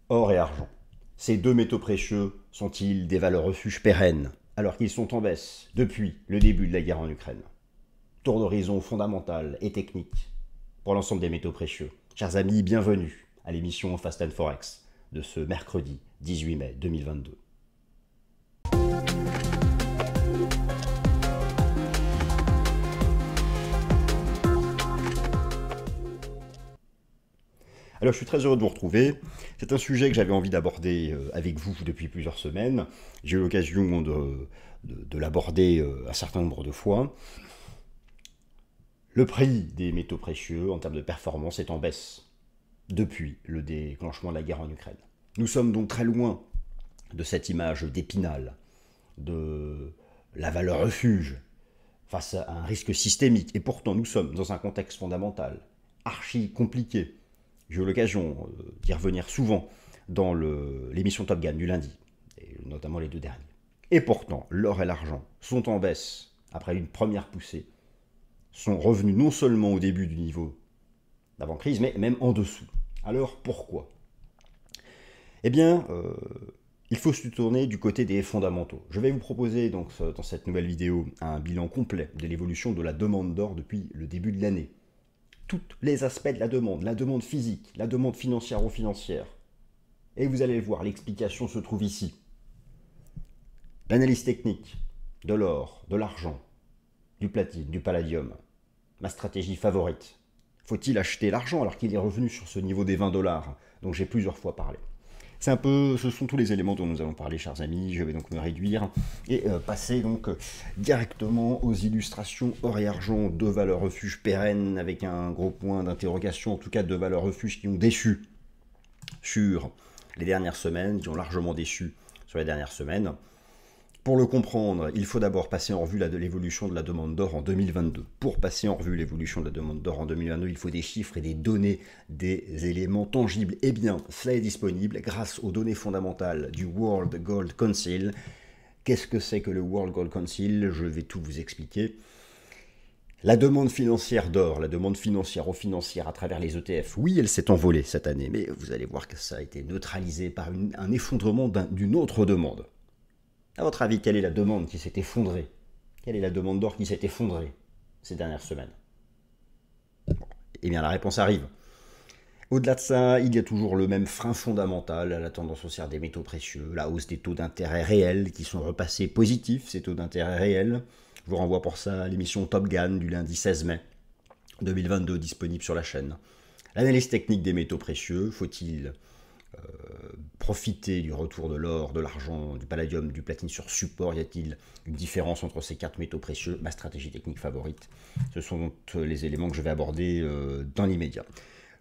Or et argent. Ces deux métaux précieux sont-ils des valeurs refuges pérennes alors qu'ils sont en baisse depuis le début de la guerre en Ukraine? Tour d'horizon fondamental et technique pour l'ensemble des métaux précieux. Chers amis, bienvenue à l'émission Fast and Forex de ce mercredi 18 mai 2022. Alors je suis très heureux de vous retrouver. C'est un sujet que j'avais envie d'aborder avec vous depuis plusieurs semaines. J'ai eu l'occasion de l'aborder un certain nombre de fois. Le prix des métaux précieux en termes de performance est en baisse depuis le déclenchement de la guerre en Ukraine. Nous sommes donc très loin de cette image d'Épinal, de la valeur refuge face à un risque systémique. Et pourtant, nous sommes dans un contexte fondamental, archi compliqué. J'ai eu l'occasion d'y revenir souvent dans l'émission Top Gun du lundi, et notamment les deux derniers. Et pourtant, l'or et l'argent sont en baisse après une première poussée, sont revenus non seulement au début du niveau d'avant-crise, mais même en dessous. Alors pourquoi? Eh bien, il faut se tourner du côté des fondamentaux. Je vais vous proposer donc dans cette nouvelle vidéo un bilan complet de l'évolution de la demande d'or depuis le début de l'année. Tous les aspects de la demande physique, la demande financière ou financière. Et vous allez le voir, l'explication se trouve ici. L'analyse technique de l'or, de l'argent, du platine, du palladium. Ma stratégie favorite. Faut-il acheter l'argent alors qu'il est revenu sur ce niveau des 20 dollars dont j'ai plusieurs fois parlé? Ce sont tous les éléments dont nous allons parler, chers amis. Je vais donc me réduire et passer donc directement aux illustrations or et argent, deux valeurs refuges pérennes avec un gros point d'interrogation, en tout cas deux valeurs refuges qui ont déçu sur les dernières semaines, qui ont largement déçu sur les dernières semaines. Pour le comprendre, il faut d'abord passer en revue l'évolution de la demande d'or en 2022. Pour passer en revue l'évolution de la demande d'or en 2022, il faut des chiffres et des données, des éléments tangibles. Eh bien, cela est disponible grâce aux données fondamentales du World Gold Council. Qu'est-ce que c'est que le World Gold Council? Je vais tout vous expliquer. La demande financière d'or, la demande financière ou financière à travers les ETF, oui, elle s'est envolée cette année, mais vous allez voir que ça a été neutralisé par un effondrement d'une autre demande. À votre avis, quelle est la demande qui s'est effondrée? Quelle est la demande d'or qui s'est effondrée ces dernières semaines? Eh bien, la réponse arrive. Au-delà de ça, il y a toujours le même frein fondamental à la tendance haussière des métaux précieux, la hausse des taux d'intérêt réels qui sont repassés positifs, ces taux d'intérêt réels. Je vous renvoie pour ça à l'émission Top Gun du lundi 16 mai 2022 disponible sur la chaîne. L'analyse technique des métaux précieux, faut-il profiter du retour de l'or, de l'argent, du palladium, du platine sur support? Y a-t-il une différence entre ces quatre métaux précieux? Ma stratégie technique favorite. Ce sont donc les éléments que je vais aborder dans l'immédiat.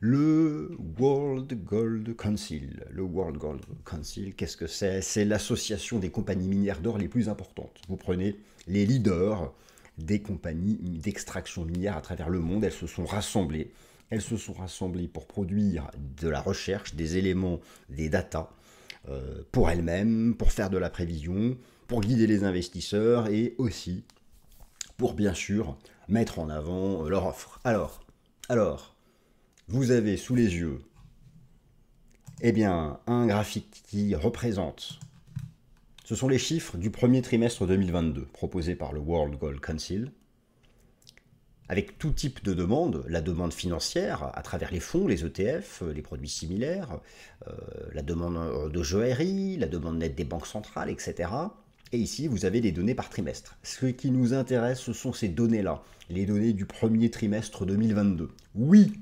Le World Gold Council. Le World Gold Council, qu'est-ce que c'est? C'est l'association des compagnies minières d'or les plus importantes. Vous prenez les leaders des compagnies d'extraction minière à travers le monde, elles se sont rassemblées. Elles se sont rassemblées pour produire de la recherche, des éléments, des datas, pour elles-mêmes, pour faire de la prévision, pour guider les investisseurs et aussi pour bien sûr mettre en avant leur offre. Alors, vous avez sous les yeux eh bien, un graphique qui représente, ce sont les chiffres du premier trimestre 2022 proposés par le World Gold Council, avec tout type de demande, la demande financière à travers les fonds, les ETF, les produits similaires, la demande de joaillerie, la demande nette des banques centrales, etc. Et ici, vous avez les données par trimestre. Ce qui nous intéresse, ce sont ces données-là, les données du premier trimestre 2022. Oui,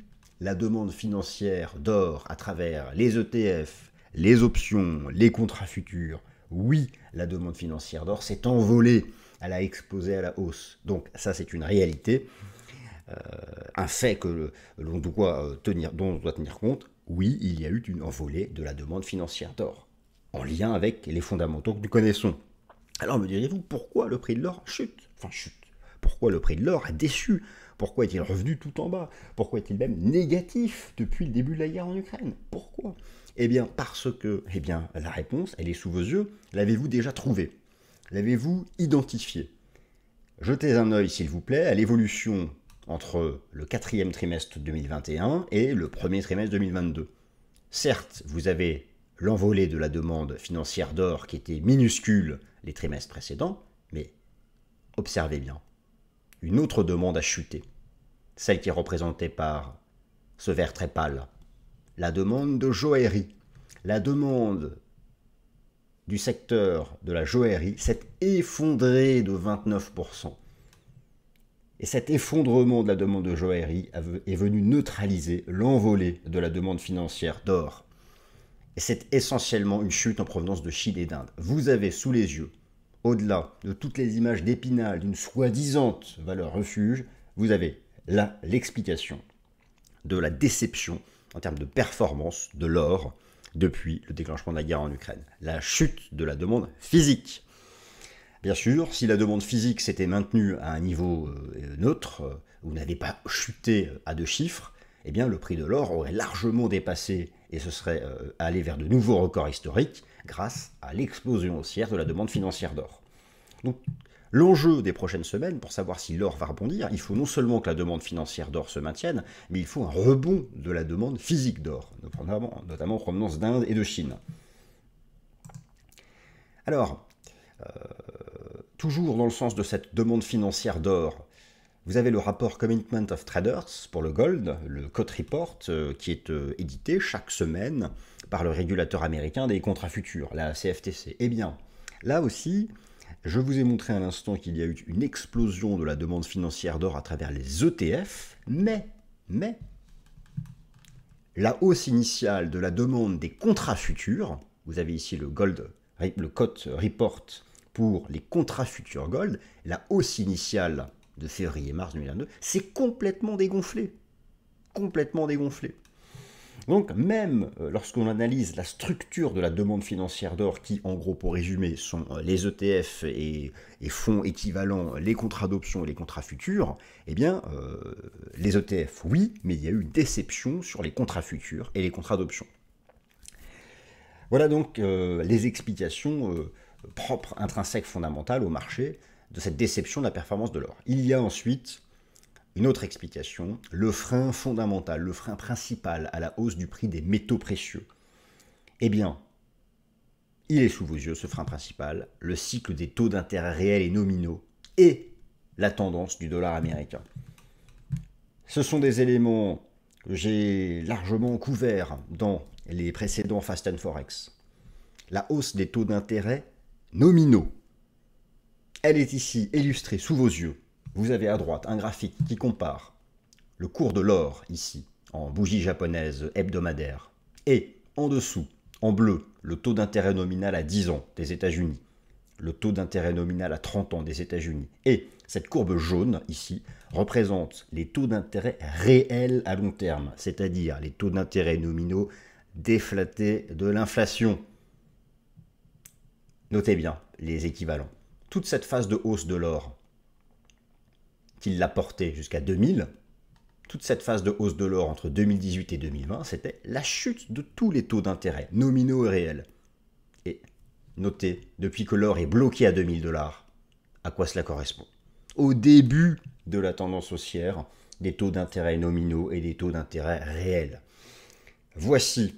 la demande financière d'or à travers les ETF, les options, les contrats futurs, oui, la demande financière d'or s'est envolée, elle a explosé à la hausse. Donc ça, c'est une réalité. Un fait que l'on doit dont on doit tenir compte, oui, il y a eu une envolée de la demande financière d'or, en lien avec les fondamentaux que nous connaissons. Alors me direz-vous, pourquoi le prix de l'or chute? Pourquoi le prix de l'or a déçu? Pourquoi est-il revenu tout en bas? Pourquoi est-il même négatif depuis le début de la guerre en Ukraine? Pourquoi? Eh bien, parce que, la réponse, elle est sous vos yeux. L'avez-vous déjà trouvée? L'avez-vous identifiée? Jetez un œil, s'il vous plaît, à l'évolution entre le quatrième trimestre 2021 et le premier trimestre 2022. Certes, vous avez l'envolée de la demande financière d'or qui était minuscule les trimestres précédents, mais observez bien, une autre demande a chuté, celle qui est représentée par ce vert très pâle, la demande de joaillerie. La demande du secteur de la joaillerie s'est effondrée de 29%. Et cet effondrement de la demande de joaillerie est venu neutraliser l'envolée de la demande financière d'or. Et c'est essentiellement une chute en provenance de Chine et d'Inde. Vous avez sous les yeux, au-delà de toutes les images d'Épinal d'une soi-disant valeur refuge, vous avez là l'explication de la déception en termes de performance de l'or depuis le déclenchement de la guerre en Ukraine. La chute de la demande physique. Bien sûr, si la demande physique s'était maintenue à un niveau neutre, ou n'avait pas chuté à 2 chiffres, eh bien le prix de l'or aurait largement dépassé et ce serait allé vers de nouveaux records historiques grâce à l'explosion haussière de la demande financière d'or. Donc, l'enjeu des prochaines semaines, pour savoir si l'or va rebondir, il faut non seulement que la demande financière d'or se maintienne, mais il faut un rebond de la demande physique d'or, notamment en provenance d'Inde et de Chine. Alors, toujours dans le sens de cette demande financière d'or, vous avez le rapport Commitment of Traders pour le gold, le Cote Report, qui est édité chaque semaine par le régulateur américain des contrats futurs, la CFTC. Eh bien, là aussi, je vous ai montré à l'instant qu'il y a eu une explosion de la demande financière d'or à travers les ETF, mais la hausse initiale de la demande des contrats futurs, vous avez ici le Cote Report pour les contrats futurs gold, la hausse initiale de février-mars 2022, c'est complètement dégonflé. Complètement dégonflé. Donc même lorsqu'on analyse la structure de la demande financière d'or, qui en gros pour résumer sont les ETF et fonds équivalents, les contrats d'options et les contrats futurs, eh bien les ETF oui, mais il y a eu une déception sur les contrats futurs et les contrats d'options. Voilà donc les explications propres, intrinsèques, fondamentales au marché de cette déception de la performance de l'or. Il y a ensuite une autre explication, le frein fondamental, le frein principal à la hausse du prix des métaux précieux. Eh bien, il est sous vos yeux, ce frein principal, le cycle des taux d'intérêt réels et nominaux et la tendance du dollar américain. Ce sont des éléments que j'ai largement couverts dans les précédents Fast and Forex. La hausse des taux d'intérêt nominaux. Elle est ici illustrée sous vos yeux. Vous avez à droite un graphique qui compare le cours de l'or, ici, en bougie japonaise hebdomadaire, et en dessous, en bleu, le taux d'intérêt nominal à 10 ans des États-Unis, le taux d'intérêt nominal à 30 ans des États-Unis. Et cette courbe jaune, ici, représente les taux d'intérêt réels à long terme, c'est-à-dire les taux d'intérêt nominaux déflatés de l'inflation. Notez bien les équivalents. Toute cette phase de hausse de l'or, qu'il l'a porté jusqu'à 2000, toute cette phase de hausse de l'or entre 2018 et 2020, c'était la chute de tous les taux d'intérêt, nominaux et réels. Et notez, depuis que l'or est bloqué à 2000 $, à quoi cela correspond? Au début de la tendance haussière, des taux d'intérêt nominaux et des taux d'intérêt réels. Voici,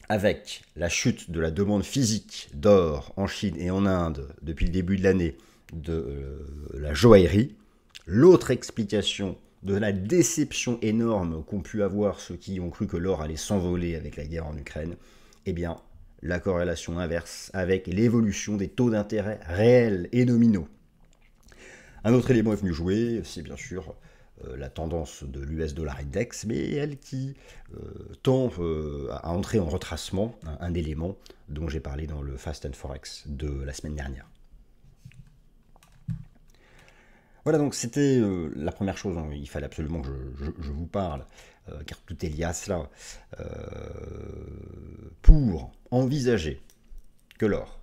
avec la chute de la demande physique d'or en Chine et en Inde depuis le début de l'année de la joaillerie, l'autre explication de la déception énorme qu'ont pu avoir ceux qui ont cru que l'or allait s'envoler avec la guerre en Ukraine, eh bien, la corrélation inverse avec l'évolution des taux d'intérêt réels et nominaux. Un autre élément est venu jouer, c'est bien sûr la tendance de l'US Dollar Index, mais elle qui tend à entrer en retracement, un élément dont j'ai parlé dans le Fast and Forex de la semaine dernière. Voilà, donc c'était la première chose, hein, il fallait absolument que je vous parle, car tout est lié à cela, pour envisager que l'or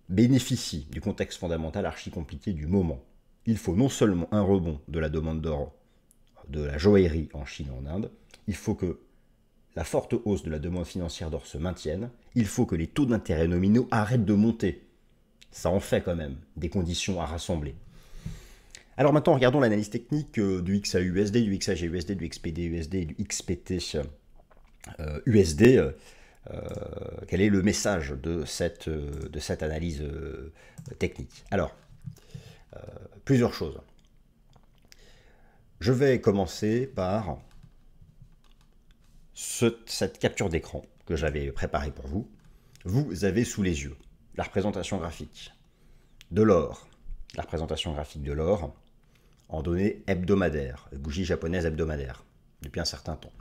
bénéficie du contexte fondamental archi compliqué du moment. Il faut non seulement un rebond de la demande d'or de la joaillerie en Chine et en Inde, il faut que la forte hausse de la demande financière d'or se maintienne, il faut que les taux d'intérêt nominaux arrêtent de monter. Ça en fait quand même des conditions à rassembler. Alors maintenant, regardons l'analyse technique du XAUUSD, du XAGUSD, du XPDUSD et du XPT USD. Quel est le message de cette analyse technique? Alors, plusieurs choses. Je vais commencer par cette capture d'écran que j'avais préparée pour vous. Vous avez sous les yeux la représentation graphique de l'or, la représentation graphique de l'or en données hebdomadaires, bougie japonaise hebdomadaire, depuis un certain temps.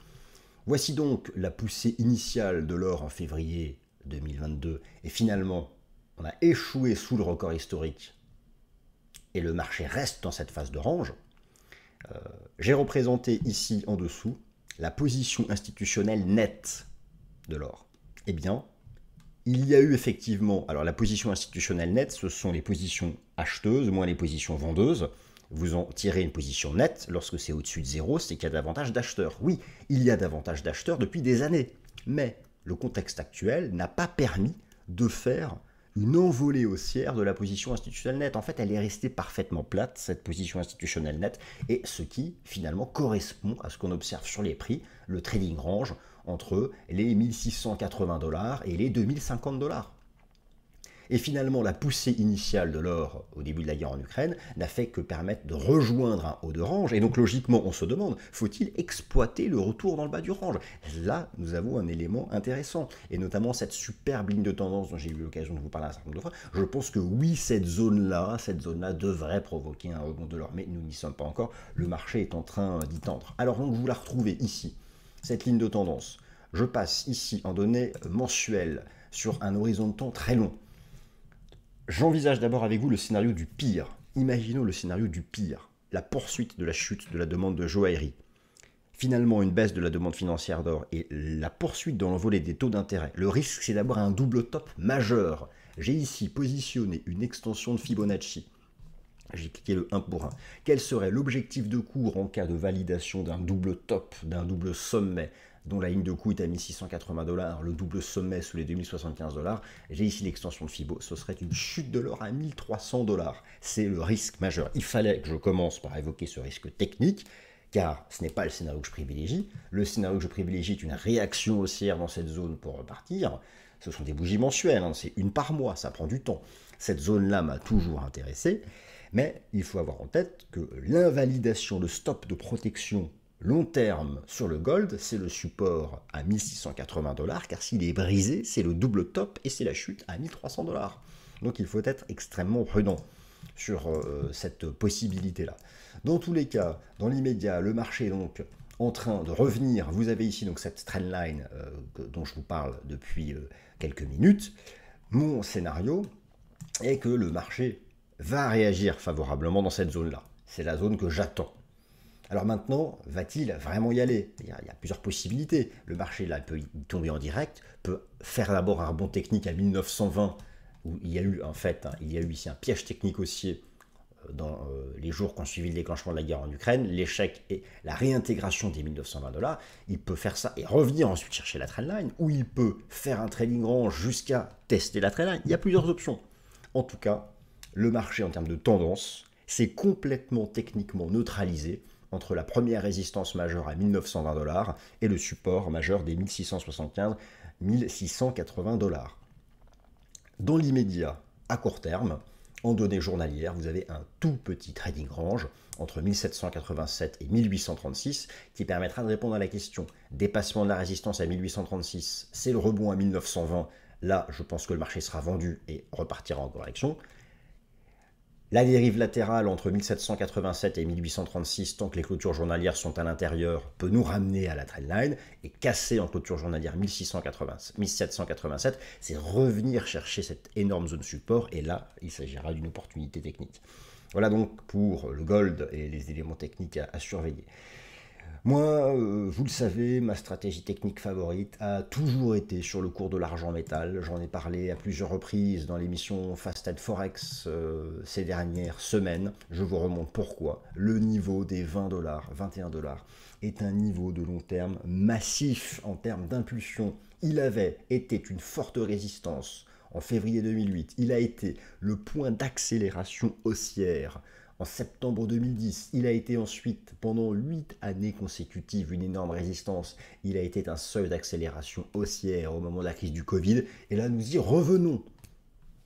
Voici donc la poussée initiale de l'or en février 2022, et finalement, on a échoué sous le record historique, et le marché reste dans cette phase de range. J'ai représenté ici en dessous la position institutionnelle nette de l'or. Eh bien, il y a eu effectivement, alors la position institutionnelle nette, ce sont les positions acheteuses moins les positions vendeuses. Vous en tirez une position nette, lorsque c'est au-dessus de zéro, c'est qu'il y a davantage d'acheteurs. Oui, il y a davantage d'acheteurs depuis des années, mais le contexte actuel n'a pas permis de faire une envolée haussière de la position institutionnelle nette. En fait, elle est restée parfaitement plate, cette position institutionnelle nette, et ce qui, finalement, correspond à ce qu'on observe sur les prix, le trading range entre les 1680 $ et les 2050 $. Et finalement, la poussée initiale de l'or au début de la guerre en Ukraine n'a fait que permettre de rejoindre un haut de range. Et donc, logiquement, on se demande, faut-il exploiter le retour dans le bas du range? Là, nous avons un élément intéressant. Et notamment cette superbe ligne de tendance dont j'ai eu l'occasion de vous parler un certain nombre de fois. Je pense que oui, cette zone-là devrait provoquer un rebond de l'or. Mais nous n'y sommes pas encore. Le marché est en train d'y tendre. Alors, donc, vous la retrouvez ici, cette ligne de tendance. Je passe ici en données mensuelles sur un horizon de temps très long. J'envisage d'abord avec vous le scénario du pire. Imaginons le scénario du pire, la poursuite de la chute de la demande de joaillerie. Finalement, une baisse de la demande financière d'or et la poursuite dans l'envolée des taux d'intérêt. Le risque, c'est d'avoir un double top majeur. J'ai ici positionné une extension de Fibonacci. J'ai cliqué le 1 pour 1. Quel serait l'objectif de cours en cas de validation d'un double top, d'un double sommet, dont la ligne de coût est à 1680 $, le double sommet sous les 2075 $. J'ai ici l'extension de Fibo, ce serait une chute de l'or à 1300 $. C'est le risque majeur. Il fallait que je commence par évoquer ce risque technique, car ce n'est pas le scénario que je privilégie. Le scénario que je privilégie est une réaction haussière dans cette zone pour repartir. Ce sont des bougies mensuelles, hein, c'est une par mois, ça prend du temps. Cette zone-là m'a toujours intéressé, mais il faut avoir en tête que l'invalidation, le stop de protection long terme sur le gold, c'est le support à 1680 $, car s'il est brisé, c'est le double top et c'est la chute à 1300 $. Donc il faut être extrêmement prudent sur cette possibilité-là. Dans tous les cas, dans l'immédiat, le marché est donc en train de revenir. Vous avez ici donc cette trendline dont je vous parle depuis quelques minutes. Mon scénario est que le marché va réagir favorablement dans cette zone-là. C'est la zone que j'attends. Alors maintenant, va-t-il vraiment y aller? Il y a plusieurs possibilités. Le marché là peut y tomber en direct, peut faire d'abord un rebond technique à 1920, où il y a eu en fait, il y a eu ici un piège technique haussier dans les jours qui ont suivi le déclenchement de la guerre en Ukraine, l'échec et la réintégration des 1920 $. Il peut faire ça et revenir ensuite chercher la trendline, ou il peut faire un trading range jusqu'à tester la trendline. Il y a plusieurs options. En tout cas, le marché en termes de tendance s'est complètement techniquement neutralisé entre la première résistance majeure à 1920 $ et le support majeur des 1675-1680 $. Dans l'immédiat, à court terme, en données journalières, vous avez un tout petit trading range entre 1787 et 1836 qui permettra de répondre à la question. Dépassement de la résistance à 1836, c'est le rebond à 1920. Là, je pense que le marché sera vendu et repartira en correction. La dérive latérale entre 1787 et 1836, tant que les clôtures journalières sont à l'intérieur, peut nous ramener à la trendline, et casser en clôture journalière 1787, c'est revenir chercher cette énorme zone support, et là, il s'agira d'une opportunité technique. Voilà donc pour le gold et les éléments techniques à surveiller. Moi, vous le savez, ma stratégie technique favorite a toujours été sur le cours de l'argent métal. J'en ai parlé à plusieurs reprises dans l'émission Fasted Forex ces dernières semaines. Je vous remonte pourquoi. Le niveau des 20 $, 21 $ est un niveau de long terme massif en termes d'impulsion. Il avait été une forte résistance en février 2008. Il a été le point d'accélération haussière en septembre 2010. Il a été ensuite, pendant 8 années consécutives, une énorme résistance. Il a été un seuil d'accélération haussière au moment de la crise du Covid. Et là, nous y revenons.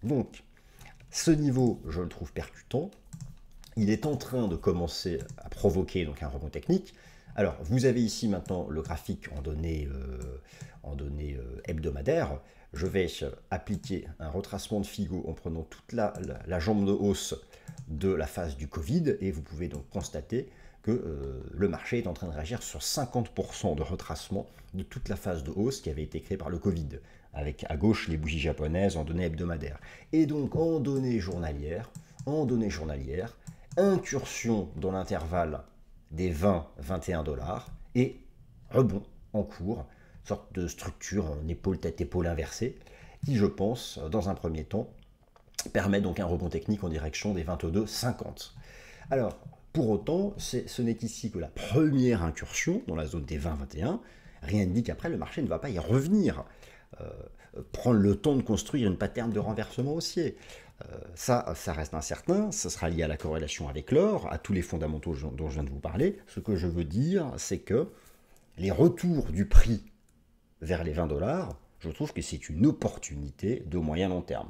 Donc, ce niveau, je le trouve percutant. Il est en train de commencer à provoquer donc un rebond technique. Alors, vous avez ici maintenant le graphique en données hebdomadaires. Je vais appliquer un retracement de Figo en prenant toute la jambe de hausse de la phase du Covid, et vous pouvez donc constater que le marché est en train de réagir sur 50% de retracement de toute la phase de hausse qui avait été créée par le Covid, avec à gauche les bougies japonaises en données hebdomadaires. Et donc en données journalières, incursion dans l'intervalle des 20-21 $ et rebond en cours, sorte de structure en épaule tête-épaule inversée, qui je pense, dans un premier temps, permet donc un rebond technique en direction des 22,50. Alors, pour autant, ce n'est ici que la première incursion dans la zone des 20-21. Rien ne dit qu'après, le marché ne va pas y revenir. Prendre le temps de construire une pattern de renversement haussier. Ça reste incertain, ça sera lié à la corrélation avec l'or, à tous les fondamentaux dont je viens de vous parler. Ce que je veux dire, c'est que les retours du prix vers les 20 $, je trouve que c'est une opportunité de moyen long terme.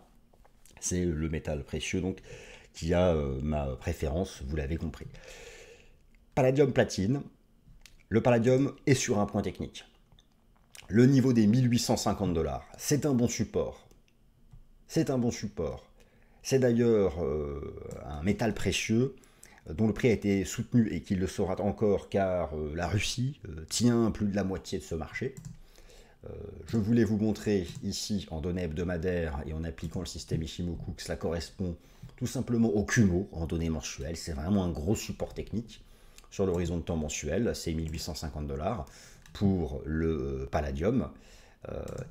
C'est le métal précieux donc qui a ma préférence, vous l'avez compris. Palladium platine, le palladium est sur un point technique. Le niveau des 1850 $, c'est un bon support. C'est un bon support. C'est d'ailleurs un métal précieux dont le prix a été soutenu et qui le sera encore car la Russie tient plus de la moitié de ce marché. Je voulais vous montrer ici en données hebdomadaires et en appliquant le système Ishimoku que cela correspond tout simplement au Kumo en données mensuelles. C'est vraiment un gros support technique sur l'horizon de temps mensuel. C'est 1850 $ pour le palladium.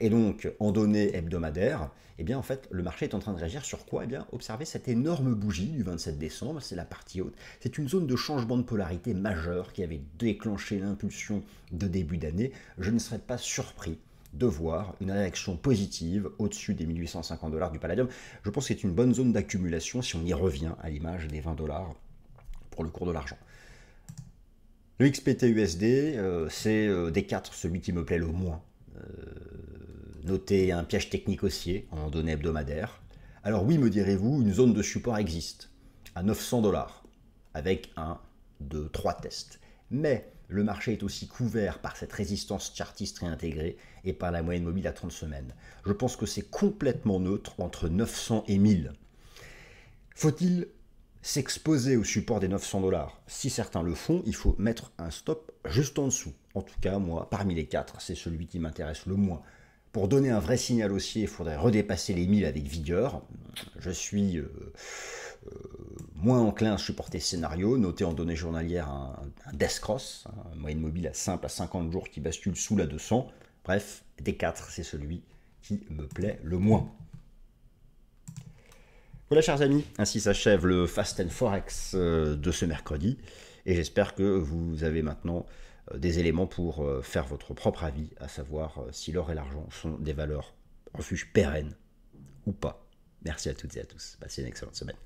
Et donc, en données hebdomadaires, eh bien, en fait, le marché est en train de réagir sur quoi? Eh bien, observez cette énorme bougie du 27 décembre, c'est la partie haute. C'est une zone de changement de polarité majeure qui avait déclenché l'impulsion de début d'année. Je ne serais pas surpris de voir une réaction positive au-dessus des 1850 $ du palladium. Je pense que c'est une bonne zone d'accumulation si on y revient à l'image des 20 $ pour le cours de l'argent. Le XPT-USD, c'est des 4 celui qui me plaît le moins. Notez un piège technique haussier en données hebdomadaires. Alors oui, me direz-vous, une zone de support existe à 900 $, avec 1, 2, 3 tests. Mais le marché est aussi couvert par cette résistance chartiste réintégrée et par la moyenne mobile à 30 semaines. Je pense que c'est complètement neutre entre 900 et 1000. Faut-il s'exposer au support des 900 $? Si certains le font, il faut mettre un stop juste en dessous. En tout cas, moi, parmi les 4, c'est celui qui m'intéresse le moins. Pour donner un vrai signal haussier, il faudrait redépasser les 1000 avec vigueur. Je suis moins enclin à supporter ce scénario. Notez en données journalières un death cross, une moyenne mobile à 50 jours qui bascule sous la 200. Bref, des 4, c'est celui qui me plaît le moins. Voilà, chers amis, ainsi s'achève le Fast and Forex de ce mercredi. Et j'espère que vous avez maintenant des éléments pour faire votre propre avis, à savoir si l'or et l'argent sont des valeurs refuges pérennes ou pas. Merci à toutes et à tous. Passez une excellente semaine.